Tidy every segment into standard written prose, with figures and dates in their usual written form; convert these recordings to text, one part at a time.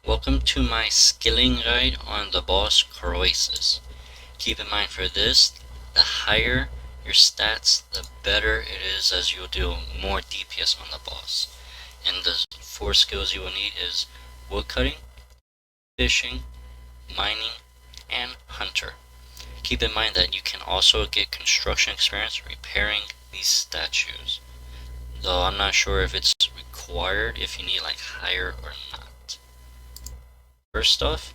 Welcome to my skilling guide on the boss Croesus. Keep in mind for this, the higher your stats, the better it is as you'll do more DPS on the boss. And the 4 skills you will need is woodcutting, fishing, mining, and hunter. Keep in mind that you can also get construction experience repairing these statues, though I'm not sure if it's required if you need like higher or not. First off,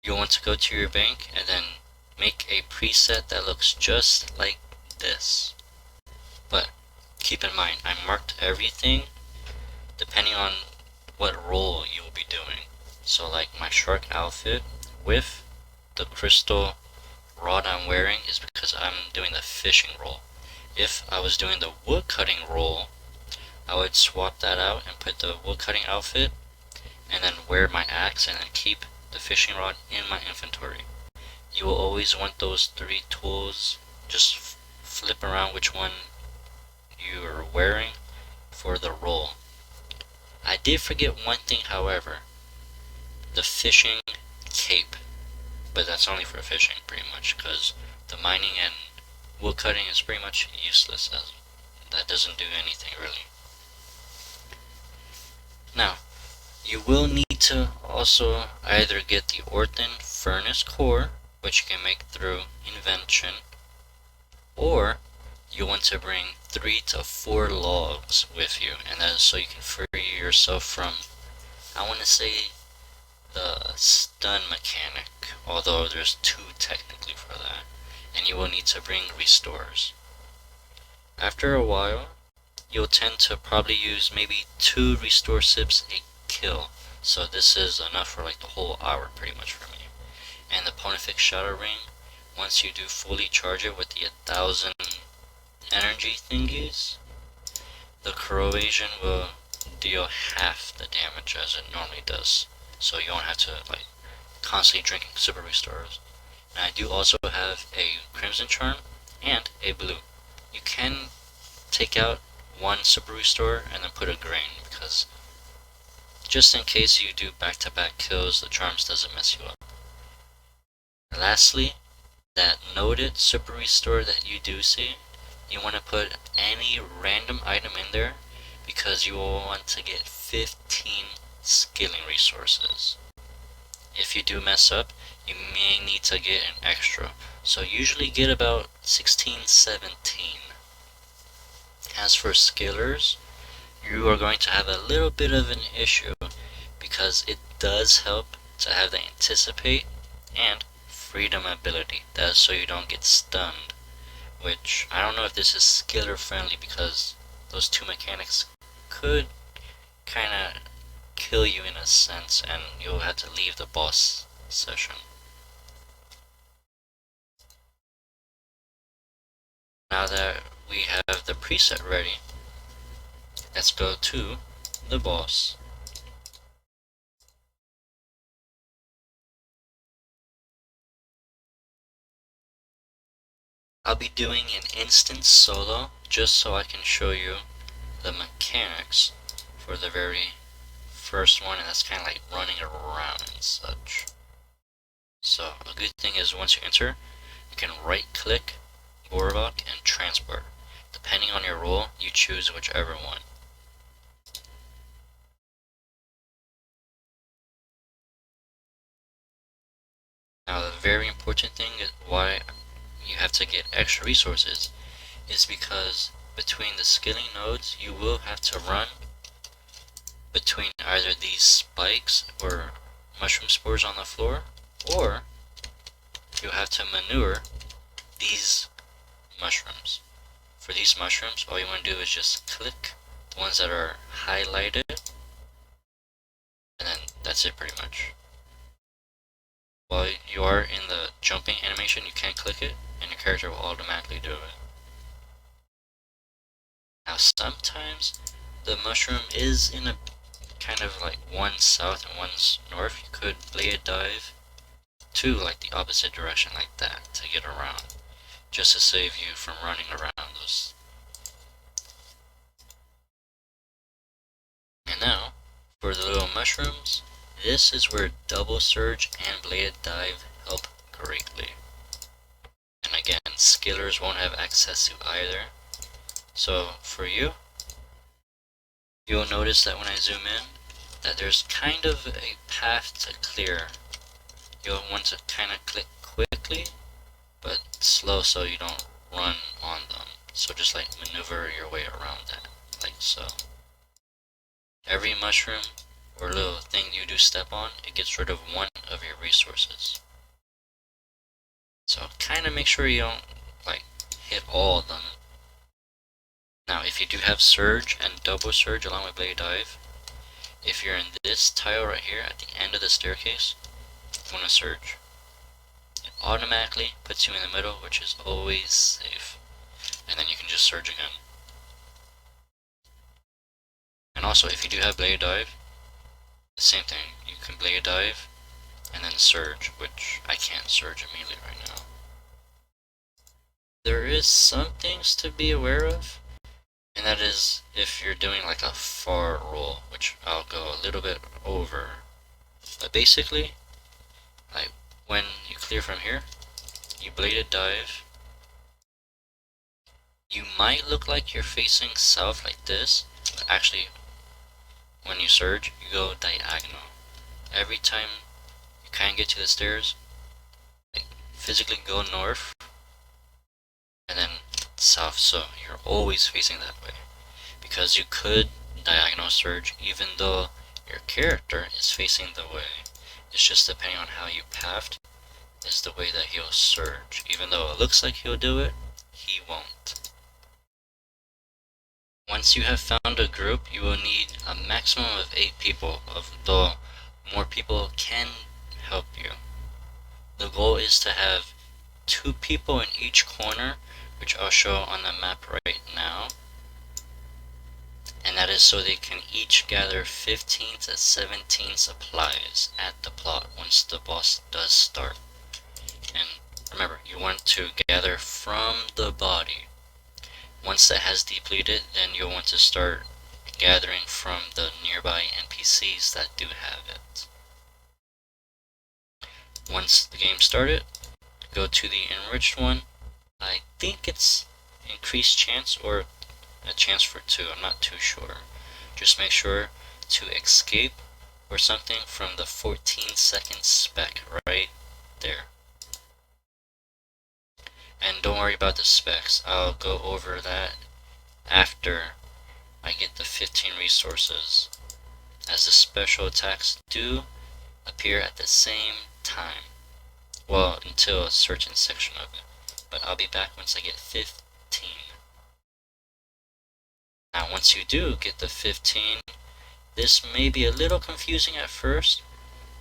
you'll want to go to your bank and then make a preset that looks just like this. But keep in mind, I marked everything depending on what role you will be doing. So like my shark outfit with the crystal rod I'm wearing is because I'm doing the fishing role. If I was doing the woodcutting role, I would swap that out and put the woodcutting outfit and then wear my axe and then keep the fishing rod in my inventory. You will always want those 3 tools. Just flip around which one you are wearing for the role. I did forget one thing, however, the fishing cape, but that's only for fishing pretty much, because the mining and woodcutting is pretty much useless, as that doesn't do anything really. Now, you will need to also either get the Orthan Furnace Core, which you can make through invention, or you want to bring 3 to 4 logs with you, and that is so you can free yourself from, I want to say, the stun mechanic, although there's 2 technically for that, and you will need to bring restores. After a while, you'll tend to probably use maybe 2 restore sips a kill, so this is enough for like the whole hour pretty much for me. And the Pontifex Shadow Ring, once you do fully charge it with the 1000 energy thingies, the corrosion will deal half the damage as it normally does, so you won't have to like constantly drinking super restores. And I do also have a Crimson Charm and a blue. You can take out 1 super restore and then put a grain, because just in case you do back-to-back kills, the charms doesn't mess you up. And lastly, that noted super restore that you do see, you want to put any random item in there because you will want to get 15 skilling resources. If you do mess up, you may need to get an extra, so usually get about 16, 17. As for skillers, you are going to have a little bit of an issue because it does help to have the anticipate and freedom ability. That is so you don't get stunned, which I don't know if this is skiller friendly because those 2 mechanics could kinda kill you in a sense and you'll have to leave the boss session. Now that we have the preset ready, let's go to the boss. I'll be doing an instance solo just so I can show you the mechanics for the very first one, and that's kind of like running around and such. So a good thing is once you enter, you can right click, Boardwalk, and transport. Depending on your role, you choose whichever one. Now the very important thing is why you have to get extra resources is because between the skilling nodes you will have to run between either these spikes or mushroom spores on the floor, or you'll have to manure these mushrooms. For these mushrooms, all you want to do is just click the ones that are highlighted, and then that's it pretty much. While you are in the jumping animation, you can click it, and your character will automatically do it. Now sometimes the mushroom is in a kind of like one south and one north. You could blade dive to like the opposite direction like that to get around, just to save you from running around those. And now, for the little mushrooms, This is where Double Surge and Bladed Dive help greatly. And again, skillers won't have access to either. So for you, you'll notice that when I zoom in, that there's kind of a path to clear. You'll want to kind of click quickly, but slow so you don't run on them. So just like maneuver your way around that, like so. Every mushroom or little thing you do step on, it gets rid of one of your resources. So kind of make sure you don't like hit all of them. Now if you do have Surge and Double Surge along with Blade Dive, if you're in this tile right here at the end of the staircase, you want to Surge. It automatically puts you in the middle, which is always safe. And then you can just Surge again. And also if you do have Blade Dive, the same thing. You can Blade Dive and then Surge, which I can't Surge immediately right now. There is some things to be aware of, and that is if you're doing like a far roll, which I'll go a little bit over. But basically, like when you clear from here, you Bladed Dive. You might look like you're facing south like this, but actually when you Surge, you go diagonal. Every time you kind of get to the stairs, like physically go north and then south, so you're always facing that way. Because you could diagonal Surge even though your character is facing the way. It's just depending on how you pathed is the way that he'll Surge. Even though it looks like he'll do it, he won't. Once you have found a group, you will need a maximum of 8 people, though more people can help you. The goal is to have 2 people in each corner, which I'll show on the map right now. And that is so they can each gather 15 to 17 supplies at the plot once the boss does start. And remember, you want to gather from the body. Once that has depleted, then you'll want to start gathering from the nearby NPCs that do have it. Once the game started, go to the enriched one. I think it's increased chance or a chance for 2, I'm not too sure. Just make sure to escape or something from the 14-second spec right there. And don't worry about the specs, I'll go over that after I get the 15 resources, as the special attacks do appear at the same time. Well, until a certain section of it, but I'll be back once I get 15. Now once you do get the 15, this may be a little confusing at first,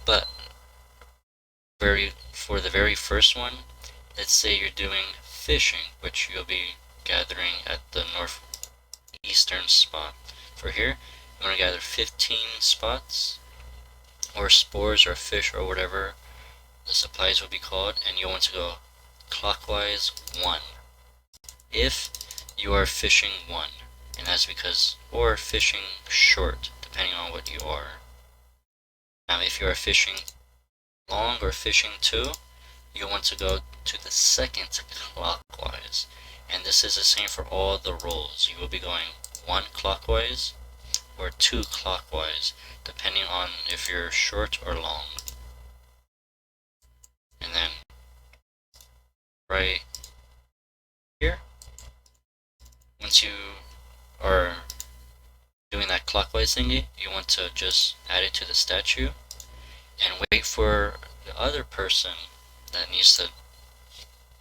but for the very first one, let's say you're doing fishing, which you'll be gathering at the northeastern spot. For here, you want to gather 15 spots, or spores or fish or whatever the supplies will be called, and you'll want to go clockwise 1. If you are fishing 1, and that's because, or fishing short, depending on what you are. Now if you are fishing long or fishing 2, you'll want to go to the second clockwise. And this is the same for all the rolls. You will be going 1 clockwise or 2 clockwise, depending on if you're short or long. And then right here, once you are doing that clockwise thingy, you want to just add it to the statue and wait for the other person that needs to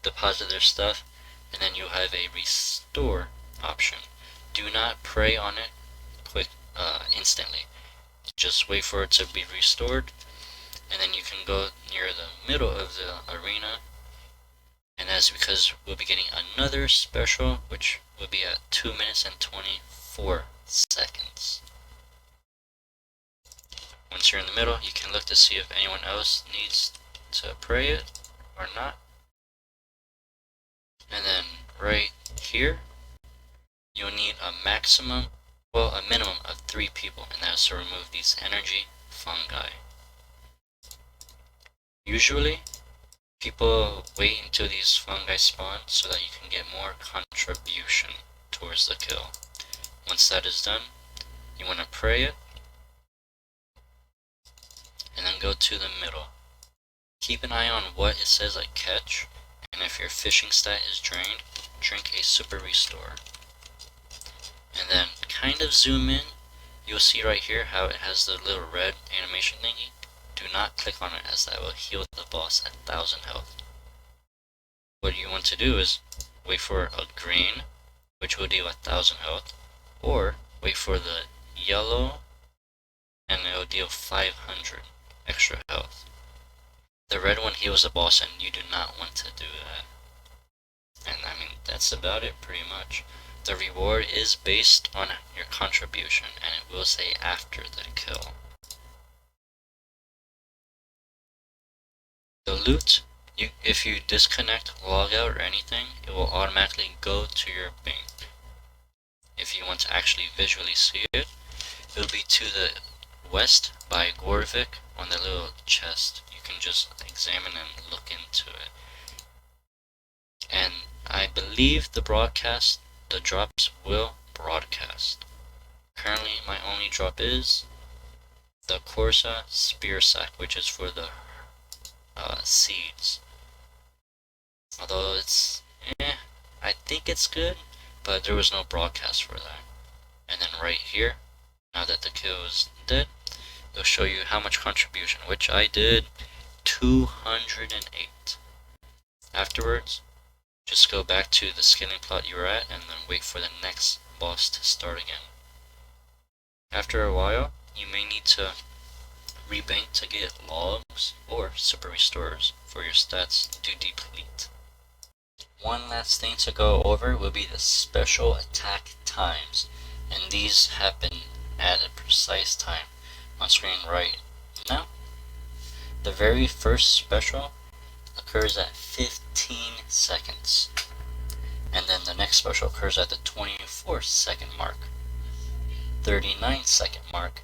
deposit their stuff, and then you have a restore option. Do not pray on it instantly. Just wait for it to be restored, and then you can go near the middle of the arena, and that's because we'll be getting another special, which will be at 2 minutes and 24 seconds. Once you're in the middle, you can look to see if anyone else needs to pray it or not. And then right here, you'll need a minimum of 3 people, and that's to remove these energy fungi. Usually, people wait until these fungi spawn so that you can get more contribution towards the kill. Once that is done, you want to pray it, and then go to the middle. Keep an eye on what it says like catch, and if your fishing stat is drained, drink a super restore. And then kind of zoom in, you'll see right here how it has the little red animation thingy. Do not click on it, as that will heal the boss at 1000 health. What you want to do is wait for a green, which will deal 1000 health, or wait for the yellow, and it will deal 500 extra health. The red one heals the boss, and you do not want to do that. And I mean, that's about it pretty much. The reward is based on your contribution, and it will say after the kill. The loot, if you disconnect, log out, or anything, it will automatically go to your bank. If you want to actually visually see it, it will be to the west by Gorvik on the little chest. You can just examine and look into it. And I believe the drops will broadcast. Currently, my only drop is the Corsa Spear Sack, which is for the seeds. Although it's, I think it's good, but there was no broadcast for that. And then right here, now that the kill is dead, it'll show you how much contribution, which I did 208. Afterwards, just go back to the scaling plot you were at, and then wait for the next boss to start again. After a while, you may need to rebank to get logs or super restorers for your stats to deplete. One last thing to go over will be the special attack times, and these happen at a precise time on screen right now. The very first special occurs at 15 seconds, and then the next special occurs at the 24-second mark, 39-second mark,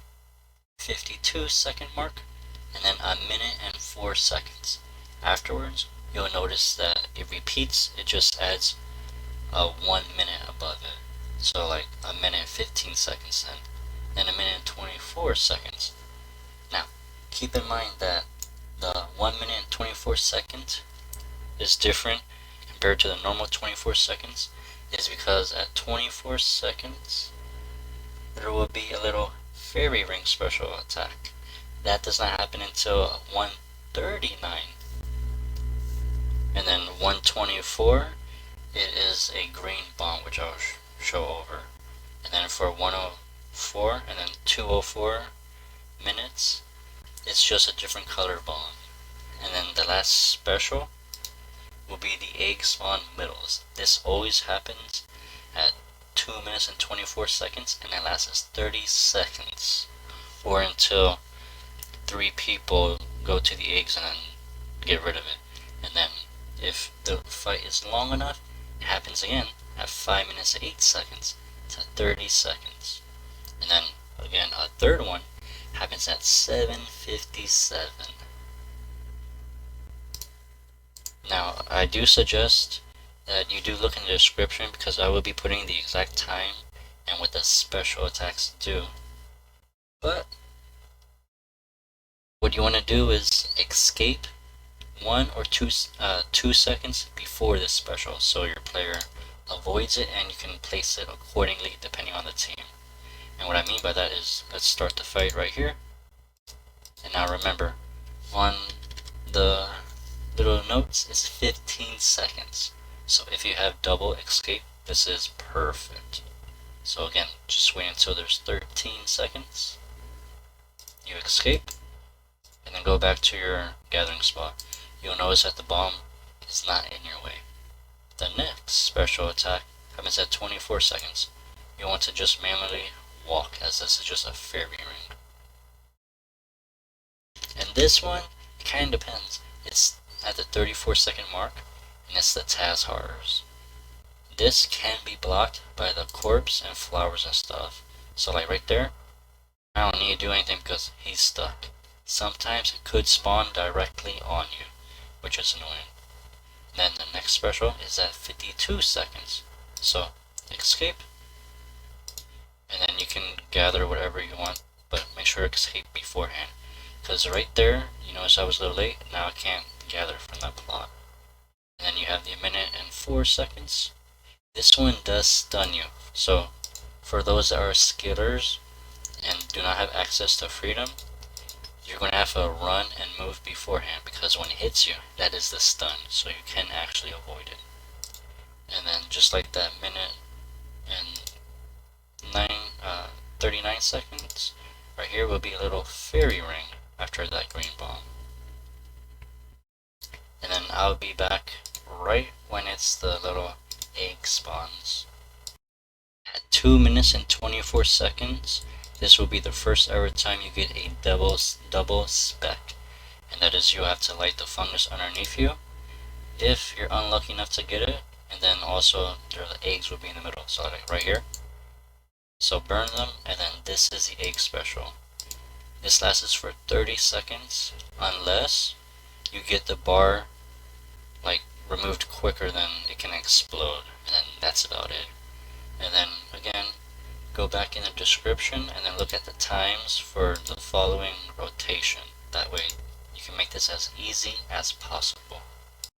52-second mark, and then a minute and 4 seconds. Afterwards, you'll notice that it repeats, it just adds a 1 minute above it. So like a minute and 15 seconds then a minute and 24 seconds. Now, keep in mind that the 1 minute and 24 seconds is different compared to the normal 24 seconds is because at 24 seconds there will be a little fairy ring special attack. That does not happen until 139. And then 124, it is a green bomb, which I'll show over. And then for 104 and then 204 minutes, it's just a different color bomb. And then the last special will be the egg spawn middles. This always happens at 2 minutes and 24 seconds, and it lasts 30 seconds, or until 3 people go to the eggs and then get rid of it. And then if the fight is long enough, it happens again at 5 minutes and 8 seconds to 30 seconds. And then again, a third one happens at 7:57. Now, I do suggest that you do look in the description, because I will be putting the exact time and what the special attacks do. But what you want to do is escape 1 or 2 seconds before this special, so your player avoids it and you can place it accordingly depending on the team. And what I mean by that is, let's start the fight right here. And now remember, on the little notes is 15 seconds. So if you have double escape, this is perfect. So again, just wait until there's 13 seconds. You escape, and then go back to your gathering spot. You'll notice that the bomb is not in your way. The next special attack happens at 24 seconds. You want to just manually walk, as this is just a fairy ring. And this one, it kind of depends. It's at the 34-second mark, and it's the Taz Horrors. This can be blocked by the corpse and flowers and stuff. So like right there, I don't need to do anything because he's stuck. sometimes it could spawn directly on you, which is annoying. Then the next special is at 52 seconds. So escape, and then you can gather whatever you want, but make sure to escape beforehand. Because right there, you notice I was a little late, now I can't gather from that plot. And then you have the 1:04 seconds. This one does stun you, so for those that are skillers and do not have access to freedom, you're going to have to run and move beforehand, because when it hits you, that is the stun, so you can actually avoid it. And then just like that 39 seconds, right here will be a little fairy ring after that green bomb. And then I'll be back right when it's the little egg spawns. At 2 minutes and 24 seconds, this will be the first ever time you get a double spec, and that is you have to light the fungus underneath you if you're unlucky enough to get it, and then also the eggs will be in the middle, so like right here. So burn them, and then this is the egg special. This lasts for 30 seconds unless you get the bar like removed quicker than it can explode, and then that's about it. And then again, go back in the description and then look at the times for the following rotation. That way you can make this as easy as possible.